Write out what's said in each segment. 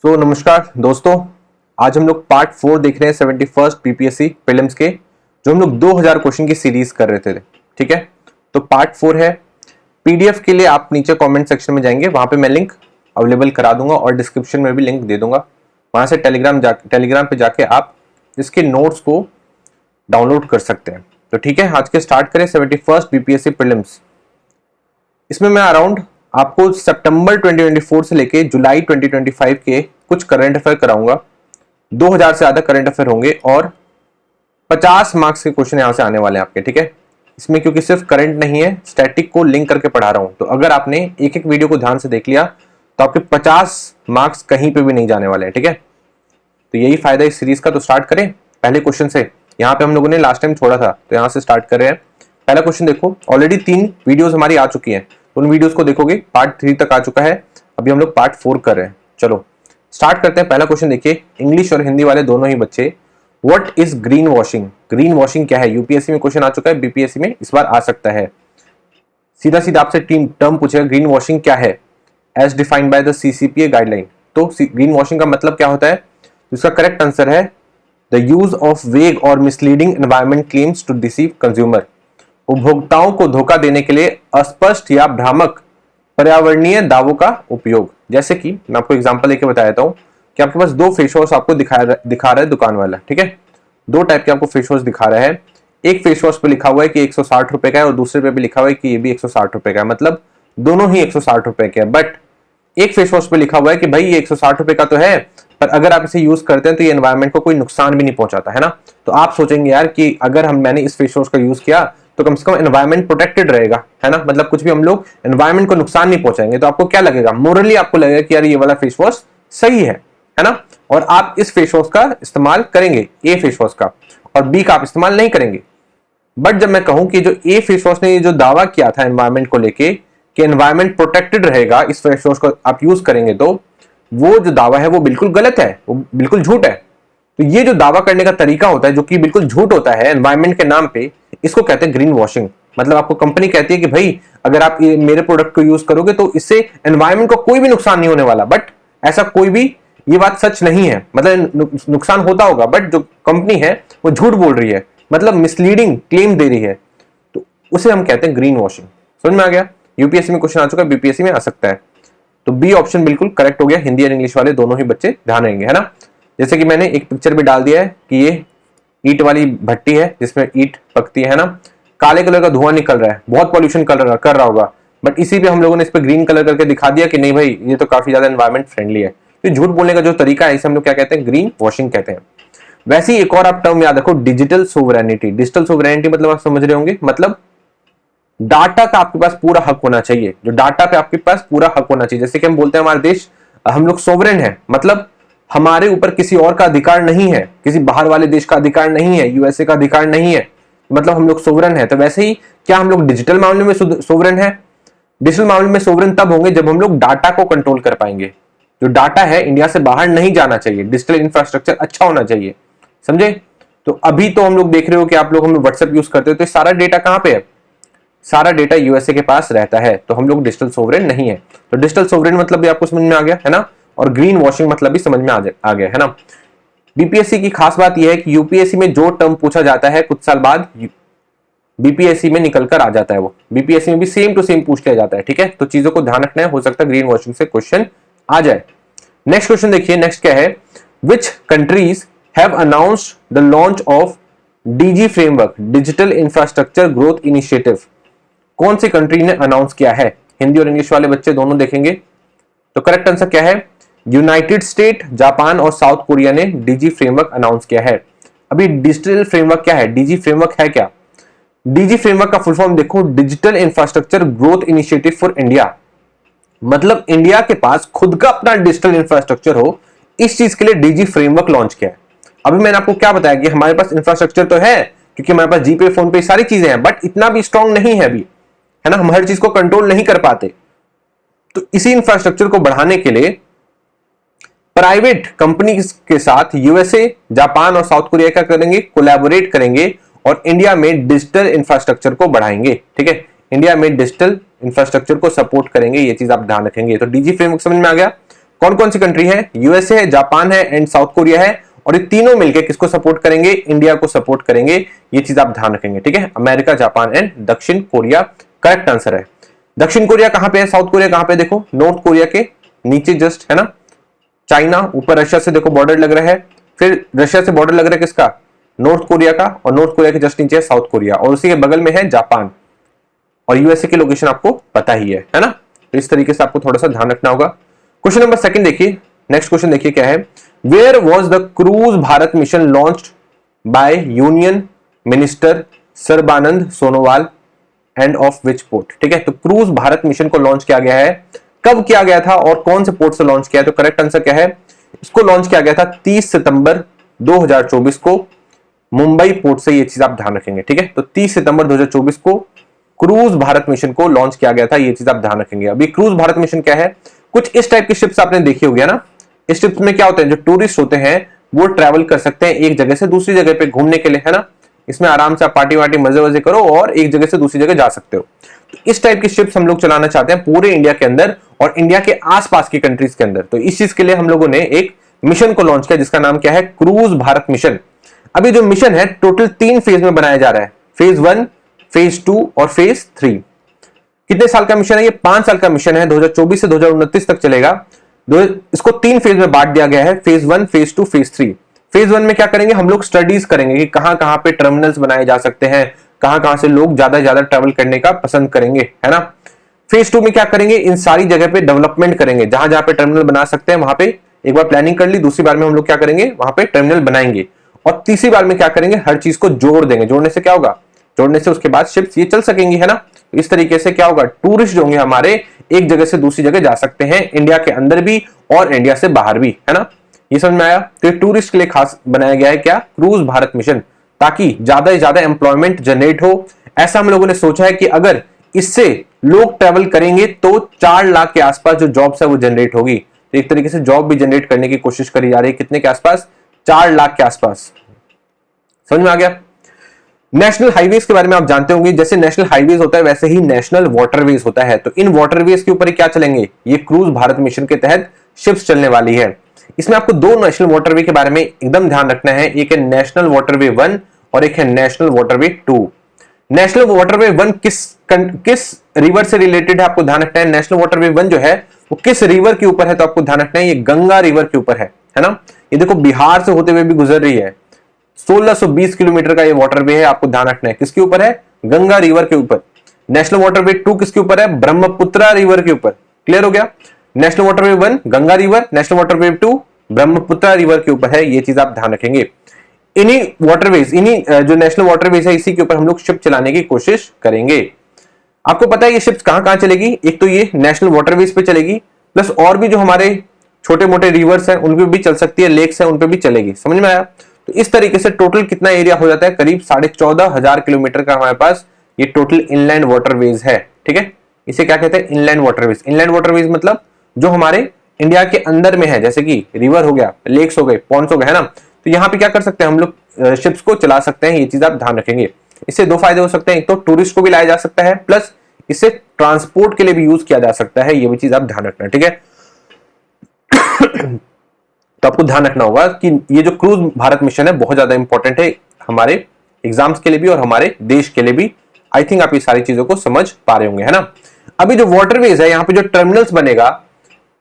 नमस्कार दोस्तों, आज हम लोग पार्ट 4 देख रहे हैं 71st बीपीएससी प्रीलिम्स के, जो हम लोग 2000 क्वेश्चन की सीरीज कर रहे थे। ठीक है, तो पार्ट 4 है। पीडीएफ के लिए आप नीचे कमेंट सेक्शन में जाएंगे, वहां पे मैं लिंक अवेलेबल करा दूंगा और डिस्क्रिप्शन में भी लिंक दे दूंगा। वहां से टेलीग्राम पे जाके आप इसके नोट्स को डाउनलोड कर सकते हैं। तो ठीक है, आज के स्टार्ट करें 71st बीपीएससी प्रीलिम्स। इसमें मैं अराउंड आपको सितंबर 2024 से लेके जुलाई 2025 के कुछ करंट अफेयर कराऊंगा। 2000 से ज्यादा करंट अफेयर होंगे और 50 मार्क्स के क्वेश्चन यहां से आने वाले हैं आपके। ठीक है, इसमें क्योंकि सिर्फ करंट नहीं है, स्टैटिक को लिंक करके पढ़ा रहा हूं, तो अगर आपने एक एक वीडियो को ध्यान से देख लिया तो आपके 50 मार्क्स कहीं पे भी नहीं जाने वाले हैं। ठीक है, तो यही फायदा इस सीरीज का। तो स्टार्ट करें पहले क्वेश्चन से। यहाँ पे हम लोगों ने लास्ट टाइम छोड़ा था, तो यहाँ से स्टार्ट कर रहे हैं। पहला क्वेश्चन देखो, ऑलरेडी 3 वीडियोस हमारी आ चुकी हैं, उन वीडियोस को देखोगे। पार्ट 3 तक आ चुका है, अभी हम लोग पार्ट 4 कर रहे हैं। चलो स्टार्ट करते हैं। पहला क्वेश्चन देखिए, इंग्लिश और हिंदी वाले दोनों ही बच्चे। What is green washing? Green washing क्या है? यूपीएससी में क्वेश्चन आ चुका है, बीपीएससी में इस बार आ सकता है। सीधा सीधा आपसे टर्म पूछेगा, ग्रीन वॉशिंग क्या है as defined by the CCPA guideline. तो ग्रीन वॉशिंग का मतलब क्या होता है? इसका करेक्ट आंसर है the use of vague or misleading environment claims to deceive consumer. उपभोक्ताओं को धोखा देने के लिए अस्पष्ट या भ्रामक पर्यावरणीय दावों का उपयोग। जैसे कि मैं आपको एग्जांपल लेके बता देता हूं कि आपके पास 2 फेस वॉश आपको दिखा रहा है दुकान वाला। ठीक है, 2 टाइप के आपको फेस वॉश दिखा रहा है। एक फेस वॉश पे लिखा हुआ है कि 160 रुपए का है और दूसरे पे भी लिखा हुआ है कि ये भी 160 रुपए का है, मतलब दोनों ही 160 रुपए के हैं। बट एक फेस वॉश पे लिखा हुआ है कि भाई ये 160 रुपए का तो है, पर अगर आप इसे यूज करते हैं तो ये एनवायरमेंट को कोई नुकसान भी नहीं पहुंचाता है ना। तो आप सोचेंगे यार कि अगर मैंने इस फेस वॉश का यूज किया तो कम से कम एनवायरमेंट प्रोटेक्टेड रहेगा, है ना, मतलब कुछ भी हम लोग एनवायरमेंट को नुकसान नहीं पहुंचाएंगे। तो आपको क्या लगेगा? मोरली आपको लगेगा कि यार ये वाला फेस वॉश सही है ना, और आप इस फेस वॉश का इस्तेमाल करेंगे, ए फेस वॉश का, और बी का आप इस्तेमाल नहीं करेंगे। बट जब मैं कहूं कि जो ए फेस वॉश ने जो दावा किया था एनवायरमेंट को लेके कि एनवायरमेंट प्रोटेक्टेड रहेगा इस फेस वॉश को आप यूज करेंगे, तो वो जो दावा है वो बिल्कुल गलत है, वो बिल्कुल झूठ है। तो ये जो दावा करने का तरीका होता है जो कि बिल्कुल झूठ होता है एनवायरमेंट के नाम पे, इसको कहते हैं ग्रीन वॉशिंग। मतलब आपको कंपनी कहती है कि भाई अगर आप ये मेरे प्रोडक्ट को यूज करोगे तो इससे एनवायरमेंट को कोई भी नुकसान नहीं होने वाला। बट ऐसा कोई भी ये बात सच नहीं है, मतलब नुकसान होता होगा, बट जो कंपनी है वो झूठ बोल रही है, मतलब मिसलीडिंग क्लेम दे रही है, तो उसे हम कहते हैं ग्रीन वॉशिंग। समझ में आ गया? यूपीएससी में क्वेश्चन आ चुका है, बीपीएससी में आ सकता है। तो बी ऑप्शन बिल्कुल करेक्ट हो गया। हिंदी और इंग्लिश वाले दोनों ही बच्चे ध्यान रहेंगे, है ना। जैसे कि मैंने एक पिक्चर भी डाल दिया है कि ये ईट वाली भट्टी है जिसमें ईट पकती है ना, काले कलर का धुआं निकल रहा है, बहुत पॉल्यूशन कर रहा होगा, बट इसी पे हम लोगों ने इस पे ग्रीन कलर करके दिखा दिया कि नहीं भाई ये तो काफी ज्यादा एनवायरमेंट फ्रेंडली है। तो झूठ बोलने का जो तरीका है इसे हम लोग क्या कहते हैं? ग्रीन वॉशिंग कहते हैं। वैसे ही एक और आप टर्म याद रखो, डिजिटल सोवरेनिटी। डिजिटल सोवरेनिटी मतलब आप समझ रहे होंगे, मतलब डाटा का आपके पास पूरा हक होना चाहिए, जो डाटा पे आपके पास पूरा हक होना चाहिए। जैसे कि हम बोलते हैं हमारा देश, हम लोग सोवरेन है, मतलब हमारे ऊपर किसी और का अधिकार नहीं है, किसी बाहर वाले देश का अधिकार नहीं है, यूएसए का अधिकार नहीं है, मतलब हम लोग सोवरेन है। तो वैसे ही क्या हम लोग डिजिटल मामले में सोवरेन है? डिजिटल मामले में सोवरेन तब होंगे जब हम लोग डाटा को कंट्रोल कर पाएंगे। जो डाटा है इंडिया से बाहर नहीं जाना चाहिए, डिजिटल इंफ्रास्ट्रक्चर अच्छा होना चाहिए, समझे? तो अभी तो हम लोग देख रहे हो कि आप लोग हम व्हाट्सएप यूज करते हो, तो सारा डेटा कहां पे है? सारा डेटा यूएसए के पास रहता है, तो हम लोग डिजिटल सोवरेन नहीं है। तो डिजिटल सोवरेन मतलब भी आपको समझ में आ गया है ना, और ग्रीन वॉशिंग मतलब भी समझ में आ गया है ना। बीपीएससी की खास बात यह है कि यूपीएससी में जो टर्म पूछा जाता है कुछ साल बाद बीपीएससी में निकल कर आ जाता है, वो बीपीएससी में भी सेम टू सेम पूछ लिया जाता है। ठीक है, तो चीजों को ध्यान रखना है, हो सकता है ग्रीन वॉशिंग से क्वेश्चन आ जाए। नेक्स्ट क्वेश्चन देखिए, नेक्स्ट क्या है? Which countries have announced the launch of DG framework, digital infrastructure growth initiative. कौन सी कंट्री ने अनाउंस किया है? हिंदी और इंग्लिश वाले बच्चे दोनों देखेंगे। तो करेक्ट आंसर क्या है? यूनाइटेड स्टेट, जापान और साउथ कोरिया ने डीजी फ्रेमवर्क अनाउंस किया है। अभी डिजिटल फ्रेमवर्क क्या है? डीजी फ्रेमवर्क है क्या? डीजी फ्रेमवर्क का फुल फॉर्म देखो, digital infrastructure growth initiative for India. मतलब इंडिया के पास खुद का अपना डिजिटल इंफ्रास्ट्रक्चर हो, इस चीज के लिए डीजी फ्रेमवर्क लॉन्च किया है। अभी मैंने आपको क्या बताया कि हमारे पास इंफ्रास्ट्रक्चर तो है, क्योंकि हमारे पास जीपे, फोन पे सारी चीजें हैं, बट इतना भी स्ट्रांग नहीं है अभी, है ना, हम हर चीज को कंट्रोल नहीं कर पाते। तो इसी इंफ्रास्ट्रक्चर को बढ़ाने के लिए प्राइवेट कंपनी के साथ यूएसए, जापान और साउथ कोरिया क्या करेंगे? कोलैबोरेट करेंगे और इंडिया में डिजिटल इंफ्रास्ट्रक्चर को बढ़ाएंगे। ठीक है, इंडिया में डिजिटल इंफ्रास्ट्रक्चर को सपोर्ट करेंगे, ये चीज आप ध्यान रखेंगे। तो डीजी फ्रेमवर्क समझ में आ गया। कौन कौन सी कंट्री है? यूएसए है, जापान है एंड साउथ कोरिया है। और ये तीनों मिलकर किसको सपोर्ट करेंगे? इंडिया को सपोर्ट करेंगे। ये चीज आप ध्यान रखेंगे, ठीक है। अमेरिका, जापान एंड दक्षिण कोरिया करेक्ट आंसर है। दक्षिण कोरिया कहां पे है? साउथ कोरिया कहां पे? देखो नॉर्थ कोरिया के नीचे जस्ट है ना। चाइना, ऊपर रशिया से देखो बॉर्डर लग रहा है, फिर रशिया से बॉर्डर लग रहा है किसका? नॉर्थ कोरिया का, और नॉर्थ कोरिया के जस्ट नीचे है साउथ कोरिया, और उसी के बगल में है जापान। और यूएसए की लोकेशन आपको पता ही है ना। तो इस तरीके से आपको थोड़ा सा ध्यान रखना होगा। क्वेश्चन नंबर सेकंड देखिए, नेक्स्ट क्वेश्चन देखिए क्या है। Where was the cruise Bharat mission launched by union minister Sarbananda Sonowal and of which port? ठीक है, तो क्रूज भारत मिशन को लॉन्च किया गया है, कब किया गया था और कौन से पोर्ट से लॉन्च किया है? तो करेक्ट आंसर क्या है? इसको लॉन्च किया गया था 30 सितंबर 2024 को मुंबई पोर्ट से। ये चीज आप ध्यान रखेंगे, ठीक है। तो 30 सितंबर 2024 को क्रूज भारत मिशन को लॉन्च किया गया था, ये चीज आप ध्यान रखेंगे। अभी क्रूज भारत मिशन क्या है? कुछ इस टाइप की शिप्स आपने देखी होगी ना। इस शिप्स में क्या होता है, जो टूरिस्ट होते हैं वो ट्रैवल कर सकते हैं एक जगह से दूसरी जगह पे घूमने के लिए, है ना। इसमें आराम से आप पार्टी वार्टी मजे वजे करो और एक जगह से दूसरी जगह जा सकते हो। तो इस टाइप की शिप्स हम लोग चलाना चाहते हैं पूरे इंडिया के अंदर और इंडिया के आसपास की कंट्रीज के अंदर। तो इस चीज के लिए हम लोगों ने एक मिशन को लॉन्च किया जिसका नाम क्या है? Cruise Bharat mission. अभी जो मिशन है टोटल 3 फेज में बनाया जा रहा है, फेज 1, फेज 2 और फेज 3। कितने साल का मिशन है? ये 5 साल का मिशन है, 2024 से 2029 तक चलेगा। इसको 3 फेज में बांट दिया गया है, फेज 1, फेज 2, फेज 3। फेज 1 में क्या करेंगे? हम लोग स्टडीज करेंगे कि कहां कहां पे टर्मिनल्स बनाए जा सकते हैं, कहां कहां से लोग ज्यादा ज्यादा ट्रेवल करने का पसंद करेंगे, है ना। फेज 2 में क्या करेंगे? इन सारी जगह पे डेवलपमेंट करेंगे, जहां जहां पे टर्मिनल बना सकते हैं वहां पे एक बार प्लानिंग कर ली, दूसरी बार में हम लोग क्या करेंगे? वहां पे टर्मिनल बनाएंगे, और तीसरी बार में क्या करेंगे? हर चीज को जोड़ देंगे। जोड़ने से क्या होगा? जोड़ने से उसके बाद शिप्स ये चल सकेंगी, है ना। इस तरीके से क्या होगा? टूरिस्ट जो होंगे हमारे एक जगह से दूसरी जगह जा सकते हैं, इंडिया के अंदर भी और इंडिया से बाहर भी, है ना। ये समझ में आया? तो टूरिस्ट के लिए खास बनाया गया है क्या? क्रूज भारत मिशन, ताकि ज्यादा से ज्यादा एम्प्लॉयमेंट जनरेट हो। ऐसा हम लोगों ने सोचा है कि अगर इससे लोग ट्रेवल करेंगे तो 4 लाख के आसपास जो जॉब्स है वो जनरेट होगी। तो एक तरीके से जॉब भी जनरेट करने की कोशिश करी जा रही है। कितने के आसपास? 4 लाख के आसपास। समझ में आ गया? नेशनल हाईवेज के बारे में आप जानते होंगे, जैसे नेशनल हाईवेज होता है वैसे ही नेशनल वाटरवेज होता है। तो इन वाटरवेज के ऊपर क्या चलेंगे? ये क्रूज भारत मिशन के तहत शिप्स चलने वाली है। इसमें आपको 2 नेशनल वाटरवे के बारे में एकदम ध्यान रखना है, एक है नेशनल वाटरवे 1 और एक है नेशनल वाटरवे 2। नेशनल वाटरवे 1 किस रिवर से रिलेटेड है आपको ध्यान रखना है। नेशनल वाटरवे 1 जो है वो किस रिवर के ऊपर है? तो आपको ध्यान रखना है ये गंगा रिवर के ऊपर है ना। ये देखो बिहार से होते हुए भी गुजर रही है। 1620 किलोमीटर का ये वाटरवे है, आपको ध्यान रखना है किसके ऊपर है? गंगा रिवर के ऊपर। नेशनल वाटरवे 2 किसके ऊपर है? ब्रह्मपुत्रा रिवर के ऊपर। क्लियर हो गया? National waterway 1 Ganga river, national waterway 2 Brahmaputra river के ऊपर है। ये चीज आप ध्यान रखेंगे। इन्हीं वाटरवेज, इन्हीं जो नेशनल वाटरवेज है इसी के ऊपर हम लोग शिप चलाने की कोशिश करेंगे। आपको पता है ये शिप्स कहां कहां चलेगी? एक तो ये नेशनल वाटरवेज पे चलेगी, प्लस और भी जो हमारे छोटे मोटे रिवर्स हैं उन पे भी चल सकती है, लेक्स हैं उन पे भी चलेगी। समझ में आया? तो इस तरीके से टोटल कितना एरिया हो जाता है? करीब 14,500 किलोमीटर का हमारे पास ये टोटल इनलैंड वाटरवेज है। ठीक है, इसे क्या कहते हैं? Inland waterways. इनलैंड वाटरवेज मतलब जो हमारे इंडिया के अंदर में है, जैसे कि रिवर हो गया, लेक्स हो गए, पॉन्ड्स हो गए, है ना। तो यहाँ पे क्या कर सकते हैं हम लोग? शिप्स को चला सकते हैं। ये चीज आप ध्यान रखेंगे। इससे 2 फायदे हो सकते हैं, एक तो टूरिस्ट को भी लाया जा सकता है, प्लस इसे ट्रांसपोर्ट के लिए भी यूज किया जा सकता है। ये भी चीज आप ध्यान रखना, ठीक है। तो आपको ध्यान रखना होगा कि ये जो क्रूज भारत मिशन है बहुत ज्यादा इंपॉर्टेंट है हमारे एग्जाम्स के लिए भी और हमारे देश के लिए भी। आई थिंक आप ये सारी चीजों को समझ पा रहे होंगे, है ना। अभी जो वाटरवेज है, यहाँ पे जो टर्मिनल्स बनेगा,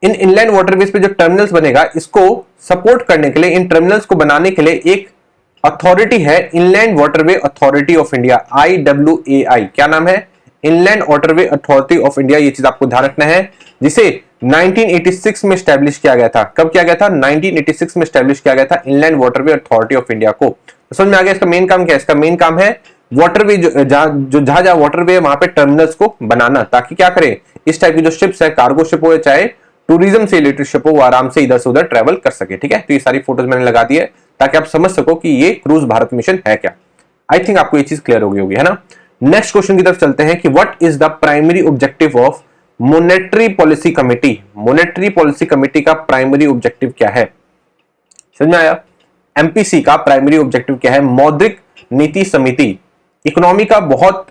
इन इनलैंड वाटरवेज पे जो टर्मिनल्स बनेगा, इसको सपोर्ट करने के लिए, इन टर्मिनल्स को बनाने के लिए एक अथॉरिटी है, inland waterway authority of India, IWAI। क्या नाम है? Inland waterway authority of India. ये चीज आपको ध्यान रखना है, जिसे 1986 में स्टैब्लिश किया गया था। कब किया गया था? 1986 में स्टैब्लिश किया गया था inland waterway authority of India को। तो समझ में आ गया इसका मेन काम क्या है? इसका मेन काम है वाटरवे, जहां वाटरवे है वहां पे टर्मिनल्स को बनाना, ताकि क्या करें? इस टाइप की जो शिप्स है, कार्गो शिप हो चाहे टूरिज्म से रिलेटेड शिप हो, वो आराम से इधर से उधर ट्रेवल कर सके। ठीक है, तो ये सारी फोटोज मैंने लगा दी है ताकि आप समझ सको कि ये क्रूज भारत मिशन है क्या। आई थिंक आपको ये चीज क्लियर हो गई होगी, है ना। नेक्स्ट क्वेश्चन की तरफ चलते हैं कि what is the primary objective of monetary policy committee. Monetary policy committee का प्राइमरी ऑब्जेक्टिव क्या है? समझ में आया? एमपीसी का प्राइमरी ऑब्जेक्टिव क्या है? मौद्रिक नीति समिति इकोनॉमी का बहुत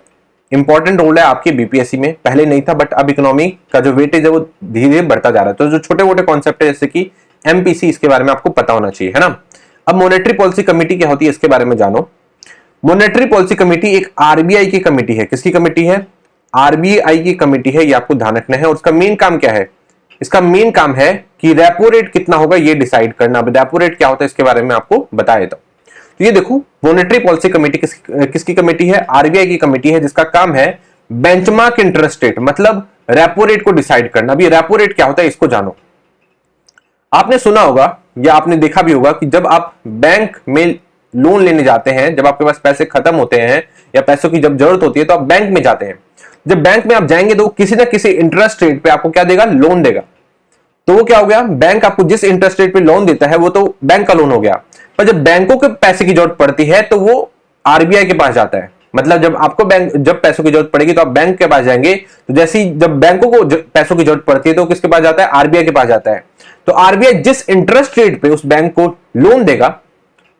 इंपॉर्टेंट रोल है आपके बीपीएससी में, पहले नहीं था बट अब इकोनॉमी का जो वेटेज है वो धीरे धीरे बढ़ता जा रहा है। तो जो छोटे मोटे कॉन्सेप्ट है जैसे कि एमपीसी, इसके बारे में आपको पता होना चाहिए, है ना। अब मॉनेटरी पॉलिसी कमेटी क्या होती है इसके बारे में जानो। मॉनेटरी पॉलिसी कमेटी एक आरबीआई की कमेटी है। किसकी कमेटी है? आरबीआई की कमेटी है, ये आपको ध्यान रखना है। और उसका मेन काम क्या है? इसका मेन काम है कि रेपो रेट कितना होगा ये डिसाइड करना। अब रेपो रेट क्या होता है इसके बारे में आपको बताया था। तो ये देखो, मॉनेटरी पॉलिसी कमेटी किसकी कमेटी है? आरबीआई की कमेटी है, जिसका काम है बेंचमार्क इंटरेस्ट रेट, मतलब रेपो रेट को डिसाइड करना। अभी रेपो रेट क्या होता है इसको जानो। आपने सुना होगा या आपने देखा भी होगा कि जब आप बैंक में लोन लेने जाते हैं, जब आपके पास पैसे खत्म होते हैं या पैसों की जब जरूरत होती है तो आप बैंक में जाते हैं। जब बैंक में आप जाएंगे तो किसी ना किसी इंटरेस्ट रेट पे आपको क्या देगा? लोन देगा। तो वो क्या हो गया? बैंक आपको जिस इंटरेस्ट रेट पे लोन देता है वो तो बैंक का लोन हो गया। पर जब बैंकों के पैसे की जरूरत पड़ती है तो वो आरबीआई के पास जाता है। मतलब जब आपको जब पैसों की जरूरत पड़ेगी तो आप बैंक के पास जाएंगे। तो जैसे ही जब बैंकों को पैसों की जरूरत पड़ती है तो किसके पास जाता है? आरबीआई के पास जाता है। तो आरबीआई जिस इंटरेस्ट रेट पे उस बैंक को लोन देगा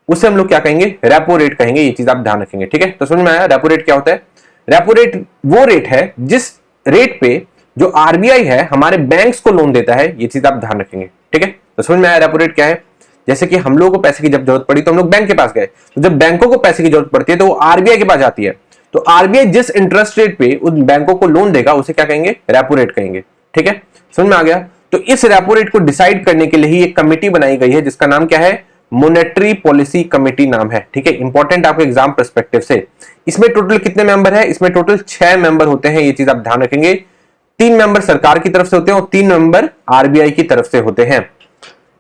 उसे हम लोग क्या कहेंगे? रेपो रेट कहेंगे। ये चीज आप ध्यान रखेंगे, ठीक है। तो समझ में आया रेपो रेट क्या होता है? रेपो रेट वो रेट है जिस रेट पे जो आरबीआई है हमारे बैंक्स को लोन देता है। ये चीज आप ध्यान रखेंगे, ठीक है। तो समझ में आया रेपो रेट क्या है? जैसे कि हम लोगों को पैसे की जब जरूरत पड़ी तो हम लोग बैंक के पास गए, तो जब बैंकों को पैसे की जरूरत पड़ती है तो वो आरबीआई के पास जाती है। तो आरबीआई जिस इंटरेस्ट रेट पे उन बैंकों को लोन देगा उसे क्या कहेंगे? रेपो रेट कहेंगे, ठीक है। समझ में आ गया। तो इस रेपो रेट को डिसाइड करने के लिए ही एक कमेटी बनाई गई है जिसका नाम क्या है? मॉनेटरी पॉलिसी कमेटी नाम है, ठीक है। इंपॉर्टेंट आपके एग्जाम पर्सपेक्टिव से। इसमें टोटल कितने मेंबर है? इसमें टोटल 6 मेंबर होते हैं। ये चीज आप ध्यान रखेंगे। 3 मेंबर सरकार की तरफ से होते हैं और 3 मेंबर आरबीआई की तरफ से होते हैं।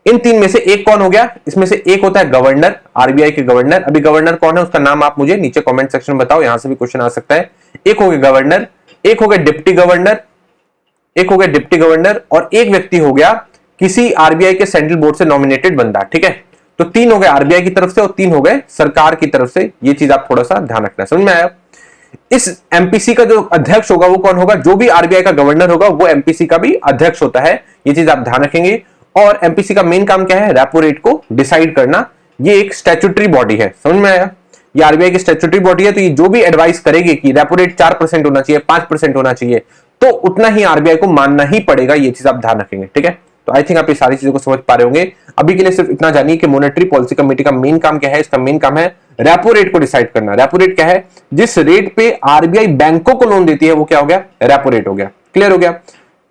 इन 3 में से एक कौन हो गया? इसमें से एक होता है गवर्नर, आरबीआई के गवर्नर। अभी गवर्नर कौन है उसका नाम आप मुझे नीचे कमेंट सेक्शन में बताओ, यहां से भी क्वेश्चन आ सकता है। एक हो गया गवर्नर, एक हो गया डिप्टी गवर्नर, एक हो गया डिप्टी गवर्नर, और एक व्यक्ति हो गया किसी आरबीआई के सेंट्रल बोर्ड से नॉमिनेटेड बंदा, ठीक है। तो 3 हो गए आरबीआई की तरफ से और 3 हो गए सरकार की तरफ से। ये चीज आप थोड़ा सा ध्यान रखना। समझ में आया? इस एमपीसी का जो अध्यक्ष होगा वो कौन होगा? जो भी आरबीआई का गवर्नर होगा वो एमपीसी का भी अध्यक्ष होता है। ये चीज आप ध्यान रखेंगे। और एमपीसी का मेन काम क्या है? रेपो रेट को डिसाइड करना। ये एक स्टैट्यूटरी बॉडी है। समझ में आया? ये आरबीआई की स्टैट्यूटरी बॉडी है। तो ये जो भी एडवाइस करेगी कि रेपो रेट 4% होना चाहिए, 5% होना चाहिए, तो उतना ही आरबीआई को मानना ही पड़ेगा। ये चीज आप ध्यान रखेंगे, ठीक है। तो आई थिंक आप ये सारी चीजों को समझ पा रहे होंगे। अभी के लिए सिर्फ इतना जानिए कि मॉनेटरी पॉलिसी कमेटी का मेन काम क्या है। इसका मेन काम है रेपो रेट को डिसाइड करना। रेपो रेट क्या है? जिस रेट पे आरबीआई बैंकों को लोन देती है वो क्या हो गया? रेपो रेट हो गया। क्लियर हो गया?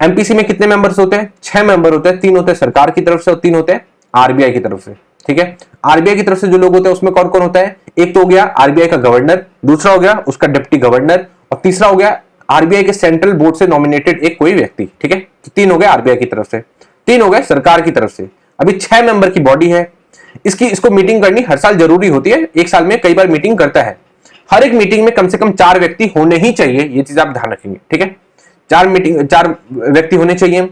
एमपीसी में कितने मेंबर्स होते हैं? 6 मेंबर होते हैं। 3 होते हैं सरकार की तरफ से और 3 होते हैं आरबीआई की तरफ से, ठीक है। आरबीआई की तरफ से जो लोग होते हैं उसमें कौन कौन होता है? एक तो हो गया आरबीआई का गवर्नर, दूसरा हो गया उसका डिप्टी गवर्नर, और तीसरा हो गया आरबीआई के सेंट्रल बोर्ड से नॉमिनेटेड एक कोई व्यक्ति, ठीक है। तो 3 हो गए आरबीआई की तरफ से, 3 हो गए सरकार की तरफ से। अभी 6 मेंबर की बॉडी है। इसको मीटिंग करनी हर साल जरूरी होती है। एक साल में कई बार मीटिंग करता है। हर एक मीटिंग में कम से कम 4 व्यक्ति होने ही चाहिए। ये चीज आप ध्यान रखेंगे, ठीक है। 4 व्यक्ति होने चाहिए।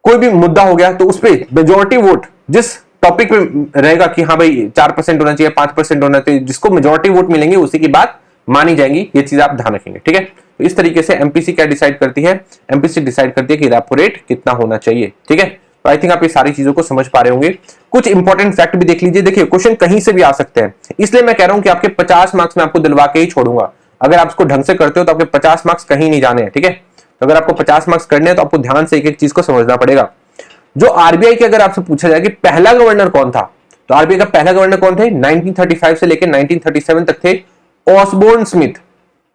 कोई भी मुद्दा हो गया तो उस पर मेजोरिटी वोट जिस टॉपिक पे रहेगा कि हाँ भाई 4% होना चाहिए, 5% होना चाहिए, जिसको मेजोरिटी वोट मिलेंगे उसी की बात मानी जाएगी। ये चीज आप ध्यान रखेंगे, ठीक है। तो इस तरीके से एमपीसी क्या डिसाइड करती है? एमपीसी डिसाइड करती है कि रेपो रेट कितना होना चाहिए, ठीक है। तो आई थिंक आप ये सारी चीजों को समझ पा रहे होंगे। कुछ इंपॉर्टेंट फैक्ट भी देख लीजिए। देखिए क्वेश्चन कहीं से भी आ सकते हैं, इसलिए मैं कह रहा हूं कि आपके 50 मार्क्स में आपको दिलवा के ही छोड़ूंगा। अगर आप इसको ढंग से करते हो तो आपके 50 मार्क्स कहीं नहीं जाने हैं, ठीक है। तो अगर आपको 50 मार्क्स करने हैं तो आपको ध्यान से एक एक चीज को समझना पड़ेगा। जो आरबीआई के अगर आपसे पूछा जाए कि पहला गवर्नर कौन था, तो आरबीआई का पहला गवर्नर कौन थे? 1935 से लेकर 1937 तक थे ऑसबोर्न स्मिथ।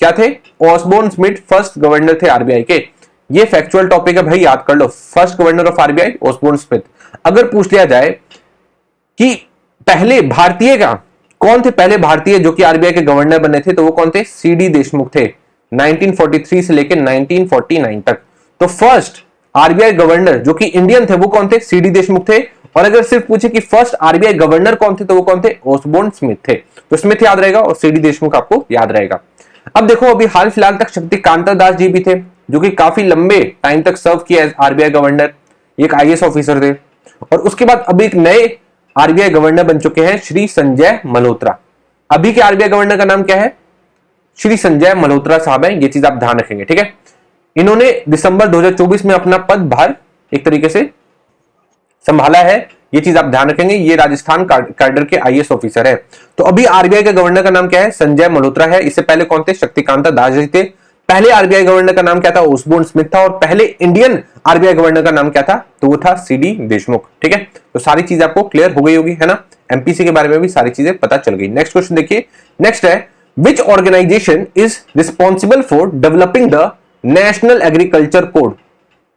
क्या थे? ऑसबोर्न स्मिथ फर्स्ट गवर्नर थे आरबीआई के। ये फैक्चुअल टॉपिक है भाई, याद कर लो। First governor of RBI Osborne Smith. अगर पूछ लिया जाए कि पहले भारतीय का कौन थे, पहले भारतीय जो कि आरबीआई के गवर्नर बने थे, तो वो कौन थे? सीडी देशमुख थे 1943 से लेकर 1949 तक। तो फर्स्ट आरबीआई गवर्नर जो कि इंडियन थे वो कौन थे? सीडी देशमुख थे। और अगर सिर्फ पूछे कि फर्स्ट आरबीआई गवर्नर कौन थे, तो वो कौन थे? ऑसबोर्न स्मिथ थे। तो स्मिथ याद रहेगा और सीडी देशमुख आपको याद रहेगा। अब देखो अभी हाल फिलहाल तक शक्तिकांता दास जी भी थे जो कि काफी लंबे टाइम तक सर्व किया आरबीआई गवर्नर, एक आईएएस ऑफिसर थे। और उसके बाद अभी एक नए आरबीआई गवर्नर बन चुके हैं श्री संजय मल्होत्रा। अभी के आरबीआई गवर्नर का नाम क्या है? श्री संजय मल्होत्रा साहब है। ये चीज आप ध्यान रखेंगे, ठीक है। इन्होंने दिसंबर 2024 में अपना पदभार एक तरीके से संभाला है। ये चीज आप ध्यान रखेंगे। ये राजस्थान कैडर के आईएएस ऑफिसर है। तो अभी आरबीआई के गवर्नर का नाम क्या है? संजय मल्होत्रा है। इससे पहले कौन थे? शक्तिकांता दास जी थे। पहले आरबीआई गवर्नर का नाम क्या था? ओसबोर्न स्मिथ था। और पहले इंडियन आरबीआई गवर्नर का नाम क्या था? तो वो था सीडी देशमुख। ठीक है, तो सारी चीज आपको क्लियर हो गई होगी, है ना। एमपीसी के बारे में भी सारी चीजें पता चल गई। नेक्स्ट क्वेश्चन देखिए। नेक्स्ट है, which organisation is responsible for developing the national agriculture code?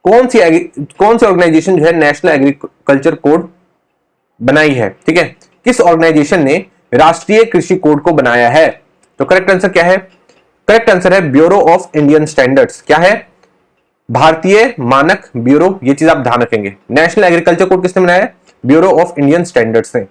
कौन सी ऑर्गेनाइजेशन जो है नेशनल एग्रीकल्चर कोड बनाई है? ठीक है, किस ऑर्गेनाइजेशन ने राष्ट्रीय कृषि कोड को बनाया है? तो करेक्ट आंसर क्या है? करेक्ट आंसर है ब्यूरो ऑफ इंडियन स्टैंडर्ड्स। क्या है? भारतीय मानक ब्यूरो। ये चीज आप ध्यान रखेंगे। नेशनल एग्रीकल्चर कोड किसने बनाया है? ब्यूरो ऑफ इंडियन स्टैंडर्ड्स ने।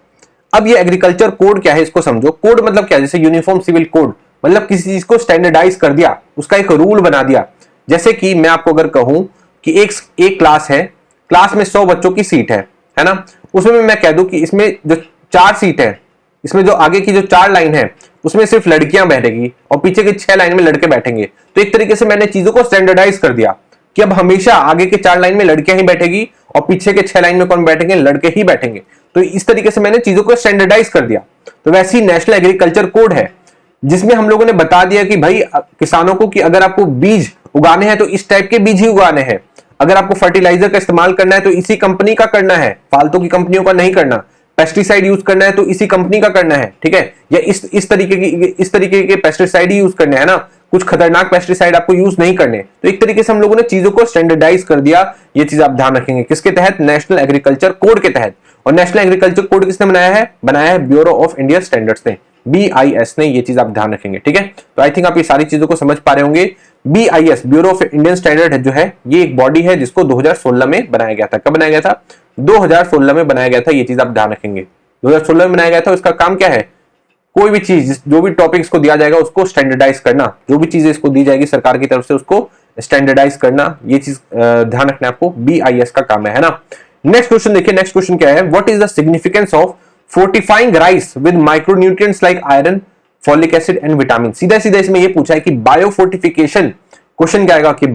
अब ये एग्रीकल्चर कोड क्या है, इसको समझो। कोड मतलब क्या? जैसे यूनिफॉर्म सिविल कोड, मतलब किसी चीज को स्टैंडर्डाइज कर दिया, उसका एक रूल बना दिया। जैसे कि मैं आपको अगर कहूं कि एक क्लास है, क्लास में 100 बच्चों की सीट है ना। उसमें मैं कह दूं कि इसमें जो 4 सीट है, इसमें जो आगे की जो 4 लाइन है उसमें सिर्फ लड़कियां बैठेगी और पीछे की 6 लाइन में लड़के बैठेंगे। तो एक तरीके से मैंने चीजों को स्टैंडर्डाइज कर दिया कि अब हमेशा आगे के 4 लाइन में लड़कियां ही बैठेगी और पीछे के 6 लाइन में कौन बैठेंगे? लड़के ही बैठेंगे। तो इस तरीके से मैंने चीजों को स्टैंडर्डाइज कर दिया। तो वैसे ही नेशनल एग्रीकल्चर कोड है, जिसमें हम लोगों ने बता दिया कि भाई किसानों को कि अगर आपको बीज उगाने हैं तो इस टाइप के बीज ही उगाने हैं। अगर आपको फर्टिलाइजर का इस्तेमाल करना है तो इसी कंपनी का करना है, फालतू की कंपनियों का नहीं करना। पेस्टिसाइड यूज करना है तो इसी कंपनी का करना है। ठीक है, या इस तरीके के पेस्टिसाइड ही यूज करने हैं ना, कुछ खतरनाक पेस्टिसाइड आपको यूज नहीं करने। तो एक तरीके से हम लोगों ने चीजों को स्टैंडर्डाइज कर दिया। ये चीज आप ध्यान रखेंगे। किसके तहत? नेशनल एग्रीकल्चर कोड के तहत। और नेशनल एग्रीकल्चर कोड किसने बनाया है? बनाया है ब्यूरो ऑफ इंडियन स्टैंडर्ड्स ने, BIS ने। ये चीज आप ध्यान रखेंगे। ठीक है, तो आई थिंक आप ये सारी चीजों को समझ पा रहे होंगे। BIS bureau of Indian standard जो है, ये एक बॉडी है जिसको 2016 में बनाया गया था। कब बनाया गया था? 2016 में बनाया गया था। ये चीज आप ध्यान रखेंगे। 2016 में बनाया गया था। इसका काम क्या है? कोई भी चीज, जो भी टॉपिक इसको दिया जाएगा उसको स्टैंडर्डाइज करना। जो भी चीजें इसको दी जाएगी सरकार की तरफ से उसको स्टैंडर्डाइज करना। ये चीज ध्यान रखना आपको, BIS का काम है ना। नेक्स्ट क्वेश्चन देखिए। नेक्स्ट क्वेश्चन क्या है? What is the significance of fortifying rice with micronutrients like iron, folic acid and vitamin? सीधा सीधा इसमें यह पूछा है कि बायोफोर्टिफिकेशन, क्वेश्चन क्या आएगा कि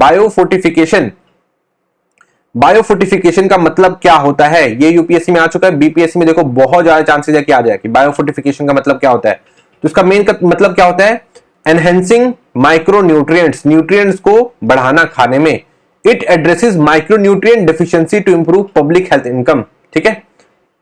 बायोफोर्टिफिकेशन का मतलब क्या होता है? ये यूपीएससी में आ चुका है। बीपीएससी में देखो बहुत ज्यादा चांसेस है कि आ जाए कि बायोफोर्टिफिकेशन का मतलब क्या होता है। तो इसका मेन मतलब क्या होता है? एनहेंसिंग माइक्रोन्यूट्रिएंट्स, न्यूट्रिएंट्स को बढ़ाना खाने में। It addresses micronutrient deficiency to improve public health income. ठीक है,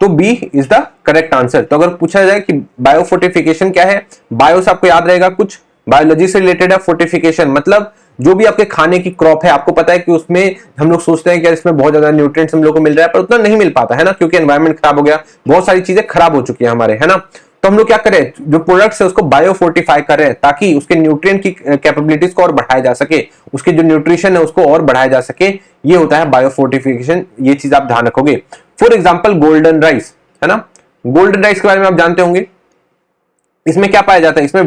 तो B is the correct answer. तो अगर पूछा जाए कि बायोफोर्टिफिकेशन क्या है, बायो से आपको याद रहेगा कुछ बायोलॉजी से रिलेटेड है। फोर्टिफिकेशन मतलब जो भी आपके खाने की क्रॉप है, आपको पता है कि उसमें हम लोग सोचते हैं कि इसमें बहुत ज्यादा न्यूट्रिएंट्स हम लोग को मिल रहा है, पर उतना नहीं मिल पाता है ना, क्योंकि एनवायरमेंट खराब हो गया, बहुत सारी चीजें खराब हो चुकी है हमारे, है ना। तो हम लोग क्या करें, जो प्रोडक्ट्स है उसको बायोफोर्टिफाई कर रहे हैं ताकि उसके न्यूट्रिएंट की कैपेबिलिटीज को और बढ़ाया जा सके, उसके जो न्यूट्रिशन है उसको और बढ़ाया जा सके। ये होता है बायोफोर्टिफिकेशन। ये चीज आप ध्यान रखोगे। फॉर एग्जाम्पल गोल्डन राइस, है ना। गोल्डन राइस के बारे में आप जानते होंगे। इसमें क्या पाया जाता है? इसमें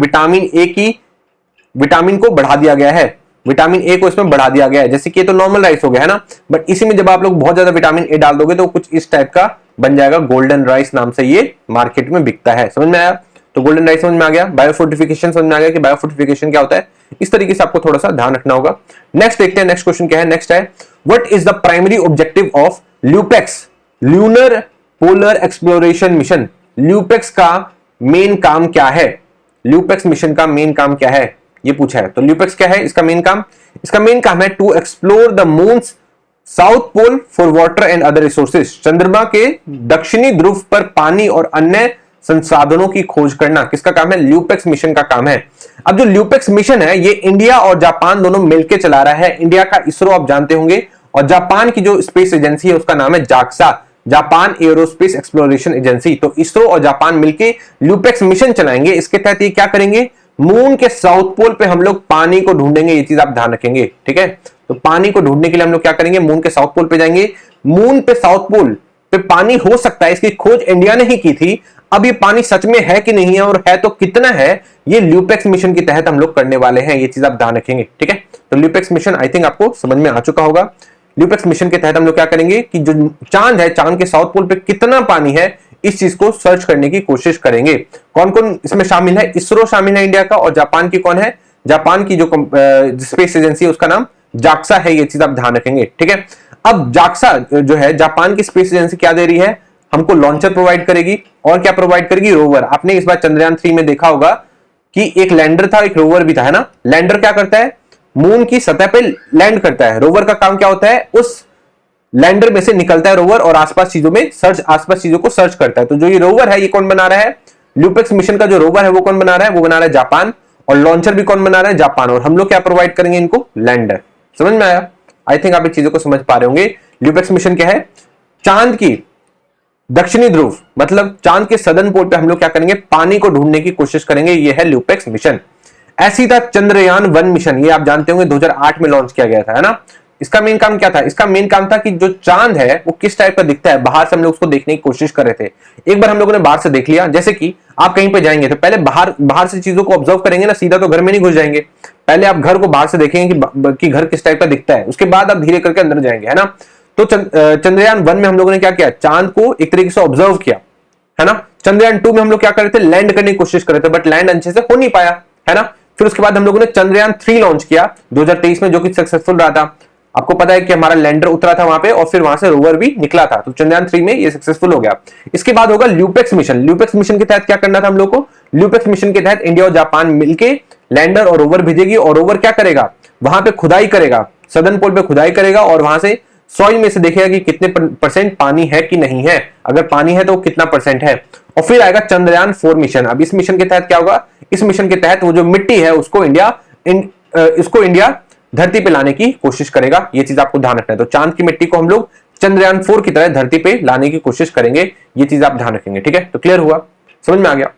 विटामिन को बढ़ा दिया गया है। विटामिन ए को इसमें बढ़ा दिया गया है। जैसे कि ये तो नॉर्मल राइस हो गया, है ना, बट इसी में जब आप लोग बहुत ज्यादा विटामिन ए डाल दोगे तो कुछ इस टाइप का बन जाएगा। गोल्डन राइस नाम से ये मार्केट में बिकता है। समझ में आया? तो गोल्डन राइस समझ में आ गया। बायोफोर्टिफिकेशन समझ में आ गया कि बायोफोर्टिफिकेशन क्या होता है। इस तरीके से आपको थोड़ा सा ध्यान रखना होगा। नेक्स्ट देखते हैं, नेक्स्ट क्वेश्चन क्या है। नेक्स्ट है, what is the primary objective of LUPEX lunar polar exploration mission? LUPEX का मेन काम क्या है? ल्यूपेक्स मिशन का मेन काम क्या है, ये पूछा है। तो ल्यूपेक्स क्या है इसका मेन काम? इसका मेन काम है to explore the moon's south pole for water and other resources. चंद्रमा के दक्षिणी ध्रुव पर पानी और अन्य संसाधनों की खोज करना किसका काम है? ल्यूपेक्स मिशन का काम है। अब जो ल्यूपेक्स मिशन है ये इंडिया और जापान दोनों मिलकर चला रहा है। इंडिया का इसरो आप जानते होंगे, और जापान की जो स्पेस एजेंसी है उसका नाम है JAXA, Japan aerospace exploration agency. तो इसरो और जापान मिलकर ल्यूपेक्स मिशन चलाएंगे। इसके तहत ये क्या करेंगे? मून के साउथ पोल पे हम लोग पानी को ढूंढेंगे। ये चीज आप ध्यान रखेंगे, ठीक है। तो पानी को ढूंढने के लिए हम लोग क्या करेंगे? मून के साउथ पोल पे जाएंगे। मून पे साउथ पोल पे पानी हो सकता है, इसकी खोज इंडिया ने ही की थी। अब ये पानी सच में है कि नहीं है, और है तो कितना है, ये ल्यूपेक्स मिशन के तहत हम लोग करने वाले हैं। ये चीज आप ध्यान रखेंगे, ठीक है। तो ल्यूपेक्स मिशन आई थिंक आपको समझ में आ चुका होगा। ल्यूपेक्स मिशन के तहत हम लोग क्या करेंगे कि जो चांद है, चांद के साउथ पोल पे कितना पानी है, इस चीज को सर्च करने की कोशिश करेंगे। कौन कौन इसमें शामिल है? इसरो शामिल है इंडिया का, और जापान की कौन है? जापान की जो स्पेस एजेंसी है उसका नाम जाक्सा है। ये चीज आप ध्यान रखेंगे, ठीक है। अब जाक्सा जो है, जापान की स्पेस एजेंसी क्या दे रही है? हमको लॉन्चर प्रोवाइड करेगी और क्या प्रोवाइड करेगी, रोवर। आपने इस बार चंद्रयान 3 में देखा होगा कि एक लैंडर था, एक रोवर भी था, है ना। लैंडर क्या करता है, मून की सतह पे लैंड करता है। रोवर का काम क्या होता है, उस लैंडर में से निकलता है रोवर और आसपास चीजों को सर्च करता है। तो जो ये रोवर है, ये कौन बना रहा है, ल्यूपेक्स मिशन का जो रोवर है वो कौन बना रहा है, वो बना रहा है जापान। और लॉन्चर भी कौन बना रहा है, जापान। और हम लोग क्या प्रोवाइड करेंगे इनको, लैंडर। समझ में आया? आई थिंक आप इन चीजों को समझ पा रहे होंगे। ल्यूपेक्स मिशन क्या है, चांद की दक्षिणी ध्रुव मतलब चांद के सदर्न पोल पे हम लोग क्या करेंगे, पानी को ढूंढने की कोशिश करेंगे। ये है ल्यूपेक्स मिशन। ऐसी था चंद्रयान 1 मिशन, ये आप जानते होंगे 2008 में लॉन्च किया गया था, है ना। इसका मेन काम क्या था, इसका मेन काम था कि जो चांद है वो किस टाइप का दिखता है, बाहर से हम लोग उसको देखने की कोशिश कर रहे थे। एक बार हम लोगों ने बाहर से देख लिया, जैसे कि आप कहीं पे जाएंगे तो पहले बाहर से चीजों को ऑब्जर्व करेंगे ना, सीधा तो घर में नहीं घुस जाएंगे। पहले आप घर को बाहर से देखेंगे कि घर किस टाइप का दिखता है, उसके बाद आप धीरे करके अंदर जाएंगे, है ना। तो चंद्रयान 1 में हम लोगों ने क्या किया, चांद को एक तरीके से ऑब्जर्व किया, है ना। चंद्रयान 2 में हम लोग क्या कर रहे थे, लैंड करने की कोशिश कर रहे थे, बट लैंड अच्छे से हो नहीं पाया, है ना। फिर उसके बाद हम लोगों ने चंद्रयान 3 लॉन्च किया 2023 में, जो कि सक्सेसफुल रहा था। आपको पता है कि हमारा लैंडर उतरा था वहां पे और फिर वहां से रोवर भी निकला था। तो चंद्रयान 3 में ये सक्सेसफुल हो गया। इसके बाद होगा ल्यूपेक्स मिशन। ल्यूपेक्स मिशन के तहत क्या करना था हम लोग को, ल्यूपेक्स मिशन के तहत इंडिया और जापान मिलके लैंडर और रोवर भेजेगी। और रोवर क्या करेगा, वहां पे खुदाई करेगा, सदर्न पोल पे खुदाई करेगा और वहां से सॉइल में से देखेगा कि कितने परसेंट पानी है कि नहीं है। अगर पानी है तो कितना परसेंट है। और फिर आएगा चंद्रयान 4 मिशन। अब इस मिशन के तहत क्या होगा, इस मिशन के तहत वो जो मिट्टी है उसको इंडिया धरती पे लाने की कोशिश करेगा। ये चीज आपको ध्यान रखना है। तो चांद की मिट्टी को हम लोग चंद्रयान 4 की तरह धरती पे लाने की कोशिश करेंगे। ये चीज आप ध्यान रखेंगे, ठीक है। तो क्लियर हुआ, समझ में आ गया।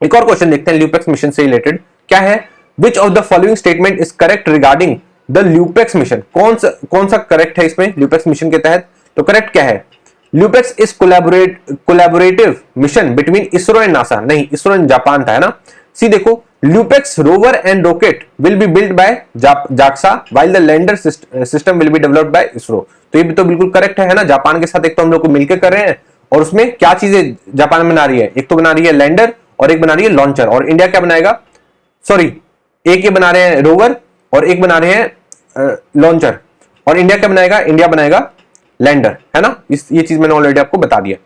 एक और क्वेश्चन देखते हैं ल्यूपेक्स मिशन से रिलेटेड। क्या है, which of the following statement is correct regarding the LUPEX mission. कौन सा करेक्ट है इसमें ल्यूपेक्स मिशन के तहत। तो करेक्ट क्या है, LUPEX is collaborative mission between ISRO and NASA. नहीं, इसरो एंड जापान था, है ना। सी देखो, LUPEX rover and rocket will be build by JAXA while the lander system will be developed by ISRO. तो ये भी तो बिल्कुल करेक्ट है ना। जापान के साथ एक तो हम लोग को मिलकर कर रहे हैं और उसमें क्या चीजें जापान बना रही है, एक तो बना रही है लैंडर और एक बना रही है लॉन्चर। और इंडिया क्या बनाएगा, सॉरी, एक ये बना रहे हैं रोवर और एक बना रहे हैं लॉन्चर। और इंडिया क्या बनाएगा, इंडिया बनाएगा लैंडर, है ना। ये चीज मैंने ऑलरेडी आपको बता दिया।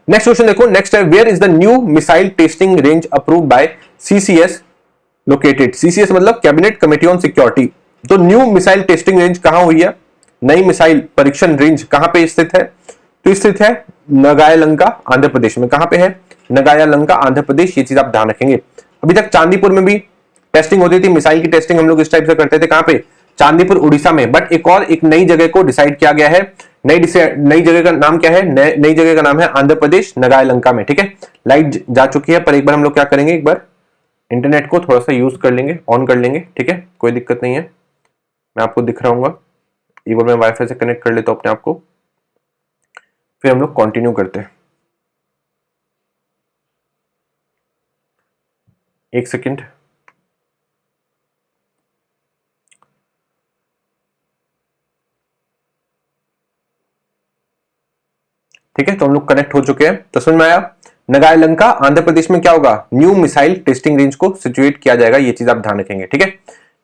नेक्स्ट क्वेश्चन देखो, नेक्स्ट है, where is the new missile testing range approved by CCS located. CCS मतलब कैबिनेट कमेटी ऑन सिक्योरिटी। तो न्यू मिसाइल टेस्टिंग रेंज कहां हुई है, नई मिसाइल परीक्षण रेंज कहां पे स्थित है। तो स्थित है नगायालंका आंध्र प्रदेश में। कहां पे है, नगायालंका आंध्र प्रदेश। ये चीज आप ध्यान रखेंगे। अभी तक चांदीपुर में भी टेस्टिंग होती थी, मिसाइल की टेस्टिंग हम लोग इस टाइप से करते थे। कहां पे, चांदीपुर उड़ीसा में। बट एक नई जगह को डिसाइड किया गया है। नई जगह का नाम क्या है, नई जगह का नाम है आंध्र प्रदेश, नगायालंका में, ठीक है। लाइट जा चुकी है, पर एक बार हम लोग क्या करेंगे, एक बार इंटरनेट को थोड़ा सा यूज कर लेंगे, ऑन कर लेंगे, ठीक है, कोई दिक्कत नहीं है। मैं आपको दिख रहा हूँ, एक बार मैं वाईफाई से कनेक्ट कर लेता हूँ अपने आप को, फिर हम लोग कंटिन्यू करते हैं। एक सेकेंड। ठीक है, तो हम लोग कनेक्ट हो चुके हैं। तो समझ में आया, नगायालंका आंध्र प्रदेश में क्या होगा, न्यू मिसाइल टेस्टिंग रेंज को सिचुएट किया जाएगा। ये चीज आप ध्यान रखेंगे, ठीक है।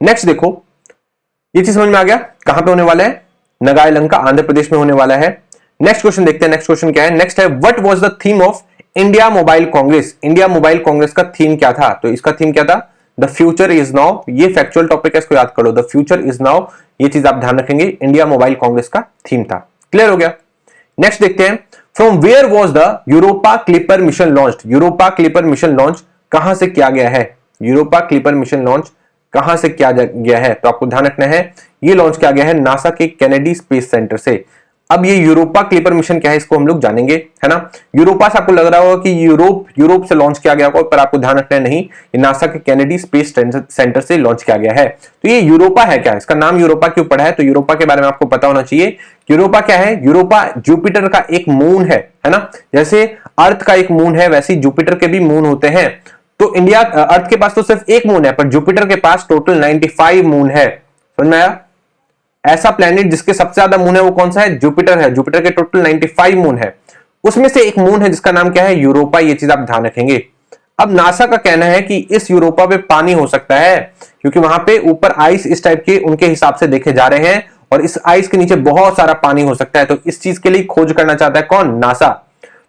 नेक्स्ट देखो, ये चीज समझ में आ गया, कहां पे होने वाला है, नगायालंका आंध्र प्रदेश में होने वाला है। नेक्स्ट क्वेश्चन देखते हैं। नेक्स्ट क्वेश्चन क्या है, नेक्स्ट है, what was the theme of India mobile Congress. India mobile Congress का थीम क्या था। तो इसका थीम क्या था, द फ्यूचर इज नाउ। ये फैक्चुअल टॉपिक है, इसको याद कर लो, द फ्यूचर इज नाउ। ये चीज आप ध्यान रखेंगे, इंडिया मोबाइल कांग्रेस का थीम था। क्लियर हो गया। नेक्स्ट देखते हैं, from where was the Europa Clipper mission launched. Europa Clipper mission launch कहां से किया गया है, यूरोपा क्लिपर मिशन लॉन्च कहां से किया गया है। तो आपको ध्यान रखना है, ये लॉन्च किया गया है नासा के केनेडी स्पेस सेंटर से। अब ये यूरोपा क्लिपर मिशन क्या है, इसको हम लोग जानेंगे, है ना। यूरोपा से आपको लग रहा होगा कि यूरोप से लॉन्च किया गया होगा, पर आपको ध्यान रखना है, नहीं, ये नासा के केनेडी स्पेस सेंटर से लॉन्च किया गया है। तो ये यूरोपा है क्या, इसका नाम यूरोपा क्यों पड़ा है। तो यूरोपा के बारे में आपको पता होना चाहिए। यूरोपा क्या है, यूरोपा जुपिटर का एक मून है ना। जैसे अर्थ का एक मून है, वैसे जुपिटर के भी मून होते हैं। तो इंडिया, अर्थ के पास तो सिर्फ एक मून है, पर जुपिटर के पास टोटल 95 मून है। समझ में आया। ऐसा प्लेनेट जिसके सबसे ज्यादा मून है वो कौन सा है, जुपिटर है। जुपिटर के टोटल 95 मून है, उसमें से एक मून है जिसका नाम क्या है, यूरोपा। ये चीज आप ध्यान रखेंगे। अब नासा का कहना है कि इस यूरोपा पे पानी हो सकता है, क्योंकि वहां पे ऊपर आइस इस टाइप के उनके हिसाब से देखे जा रहे हैं और इस आइस के नीचे बहुत सारा पानी हो सकता है। तो इस चीज के लिए खोज करना चाहता है कौन? नासा।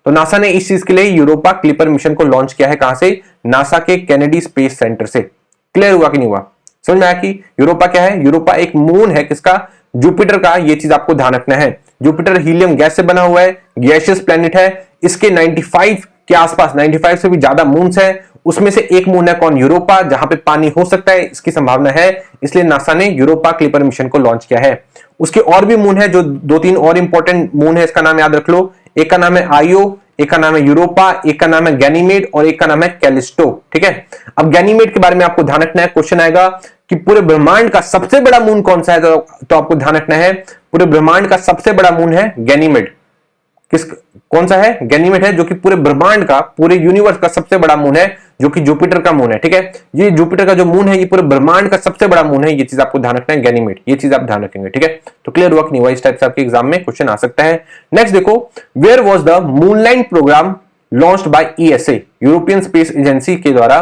तो नासा ने इस चीज के लिए यूरोपा क्लिपर मिशन को लॉन्च किया है। कहां से? नासा के केनेडी स्पेस सेंटर से। क्लियर हुआ कि नहीं हुआ? समझ में आया कि यूरोपा क्या है? यूरोपा एक मून है किसका? जुपिटर का। ये चीज आपको ध्यान रखना है। जुपिटर हीलियम गैस से बना हुआ है, गैसियस प्लैनेट है। इसके 95 के आसपास, 95 से भी ज्यादा मून्स है। उसमें से एक मून है कौन? यूरोपा, जहां पे पानी हो सकता है इसकी संभावना है। इसलिए नासा ने यूरोपा क्लिपर मिशन को लॉन्च किया है। उसके और भी मून है, जो 2-3 और इंपॉर्टेंट मून है, इसका नाम याद रख लो। एक का नाम है आयो, एक का नाम है यूरोपा, एक का नाम है गैनीमेड और एक का नाम है कैलिस्टो। ठीक है। अब गैनीमेड के बारे में आपको ध्यान रखना है। क्वेश्चन आएगा कि पूरे ब्रह्मांड का सबसे बड़ा मून कौन सा है? तो आपको ध्यान रखना है पूरे ब्रह्मांड का सबसे बड़ा मून है गैनीमेड। कौन सा है? गैनीमेड है, जो कि पूरे ब्रह्मांड का, पूरे यूनिवर्स का सबसे बड़ा मून है, जो कि जुपिटर का मून है। ठीक है। ये जुपिटर का जो मून है, ये पूरे ब्रह्मांड का सबसे बड़ा मून है। ये चीज आपको ध्यान रखना है, गैनीमेड। ये चीज आप ध्यान रखेंगे। ठीक है। तो क्लियर हुआ कि नहीं हुआ? इस टाइप से आपके एग्जाम में क्वेश्चन आ सकता है। नेक्स्ट देखो, where was the Moonlight programme launched by ESA, European Space Agency के द्वारा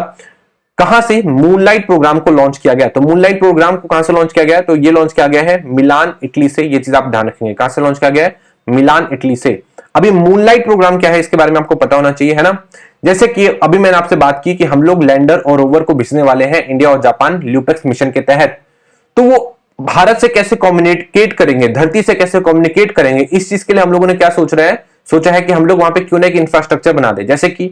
कहां से मूनलाइट प्रोग्राम को लॉन्च किया गया? तो मूनलाइट प्रोग्राम को कहां से लॉन्च किया गया? तो ये लॉन्च किया गया है मिलान, इटली से। ये चीज आप ध्यान रखेंगे। कहां से लॉन्च किया गया है? मिलान, इटली से। अभी मूनलाइट प्रोग्राम क्या है, इसके बारे में आपको पता होना चाहिए, है ना। जैसे कि अभी मैंने आपसे बात की कि हम लोग लैंडर और रोवर को भेजने वाले हैं इंडिया और जापान ल्यूपेक्स मिशन के तहत। तो वो भारत से कैसे कम्युनिकेट करेंगे, धरती से कैसे कम्युनिकेट करेंगे, इस चीज के लिए हम लोगों ने क्या सोचा है कि हम लोग वहां पे क्यों ना एक इंफ्रास्ट्रक्चर बना दे। जैसे कि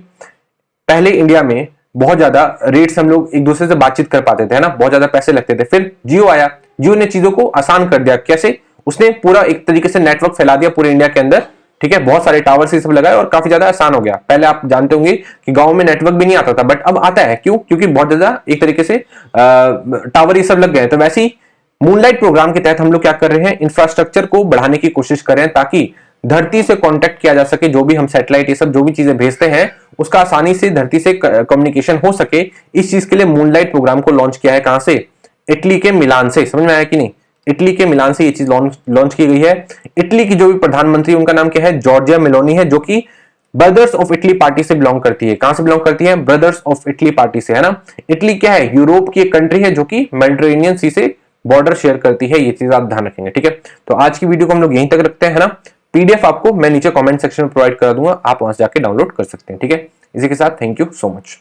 पहले इंडिया में बहुत ज्यादा रेट से हम लोग एक दूसरे से बातचीत कर पाते थे, है ना, बहुत ज्यादा पैसे लगते थे। फिर जियो आया, जियो ने चीजों को आसान कर दिया। कैसे? उसने पूरा एक तरीके से नेटवर्क फैला दिया पूरे इंडिया के अंदर। ठीक है। बहुत सारे टावर से सब लगाए और काफी ज्यादा आसान हो गया। पहले आप जानते होंगे कि गांव में नेटवर्क भी नहीं आता था, बट अब आता है। क्यों? क्योंकि बहुत ज्यादा एक तरीके से टावर ये सब लग गए। तो वैसे ही मूनलाइट प्रोग्राम के तहत हम लोग क्या कर रहे हैं? इंफ्रास्ट्रक्चर को बढ़ाने की कोशिश कर रहे हैं, ताकि धरती से कांटेक्ट किया जा सके। जो भी हम सैटेलाइट ये सब जो भी चीजें भेजते हैं, उसका आसानी से धरती से कम्युनिकेशन हो सके। इस चीज के लिए मूनलाइट प्रोग्राम को लॉन्च किया है। कहां से? इटली के मिलान से। समझ में आया कि नहीं? इटली के मिलान से ये चीज लॉन्च की गई है। इटली की जो भी प्रधानमंत्री, उनका नाम क्या है? जॉर्जिया मेलोनी है, जो कि ब्रदर्स ऑफ इटली पार्टी से बिलोंग करती है। कहां से बिलोंग करती है? ब्रदर्स ऑफ इटली पार्टी से, है ना। इटली क्या है? यूरोप की एक कंट्री है, जो कि मेडिटेरेनियन सी से बॉर्डर शेयर करती है। ये चीज आप ध्यान रखेंगे। ठीक है। तो आज की वीडियो को हम लोग यहीं तक रखते हैं, है ना। पीडीएफ आपको मैं नीचे कमेंट सेक्शन में प्रोवाइड करा दूंगा, आप वहां से जाके डाउनलोड कर सकते हैं। ठीक है। इसी के साथ थैंक यू सो मच।